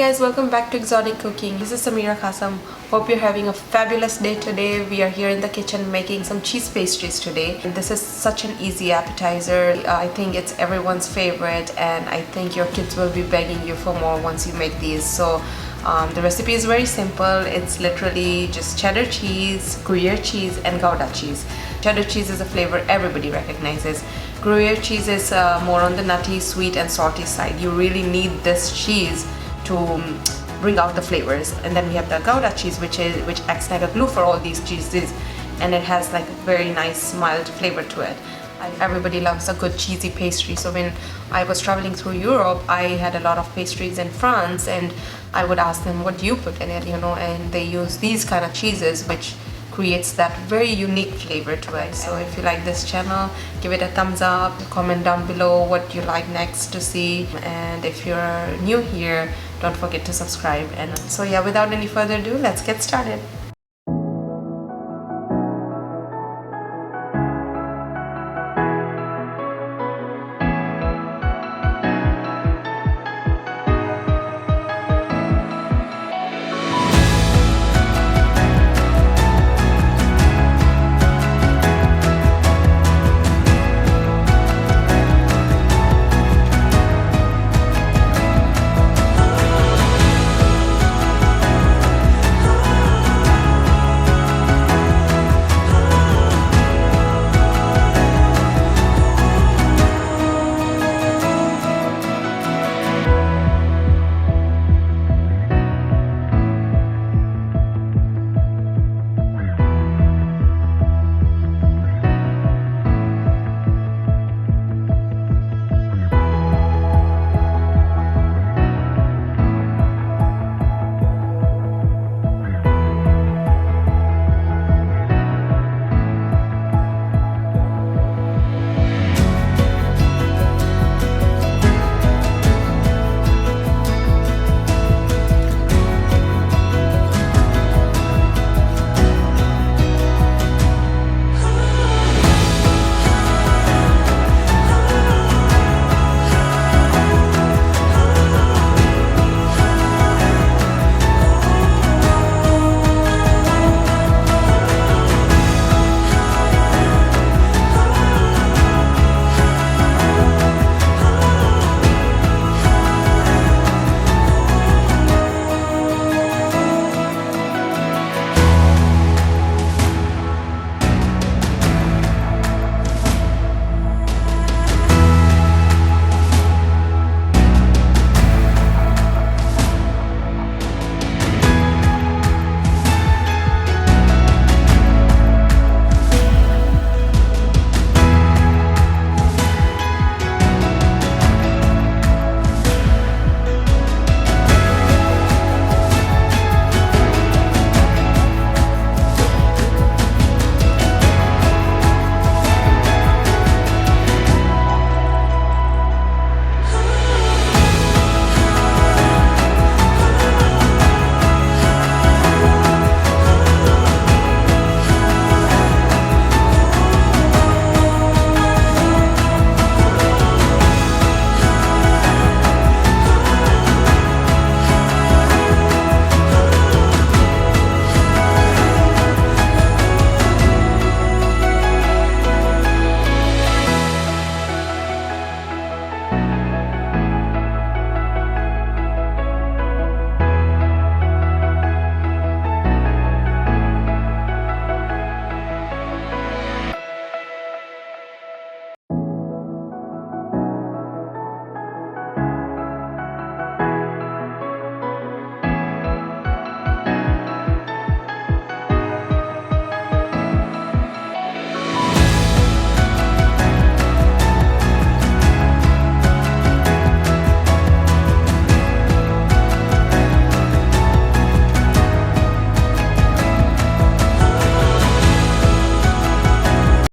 guys, welcome back to Exotic Cooking. This is Samira Kasam. Hope you're having a fabulous day today. We are here in the kitchen making some cheese pastries today. This is such an easy appetizer. I think it's everyone's favorite and I think your kids will be begging you for more once you make these. So the recipe is very simple. It's literally just cheddar cheese, Gruyere cheese and Gouda cheese. Cheddar cheese is a flavor everybody recognizes. Gruyere cheese is more on the nutty, sweet and salty side. You really need this cheese to bring out the flavors. And then we have the Gouda cheese which acts like a glue for all these cheeses, and it has like a very nice mild flavor to it. Everybody loves a good cheesy pastry, so when I was traveling through Europe I had a lot of pastries in France and I would ask them, what do you put in it, and they use these kind of cheeses which creates that very unique flavor to it. So if you like this channel, give it a thumbs up, comment down below what you like next to see, and if you're new here, don't forget to subscribe. And so yeah, without any further ado, let's get started.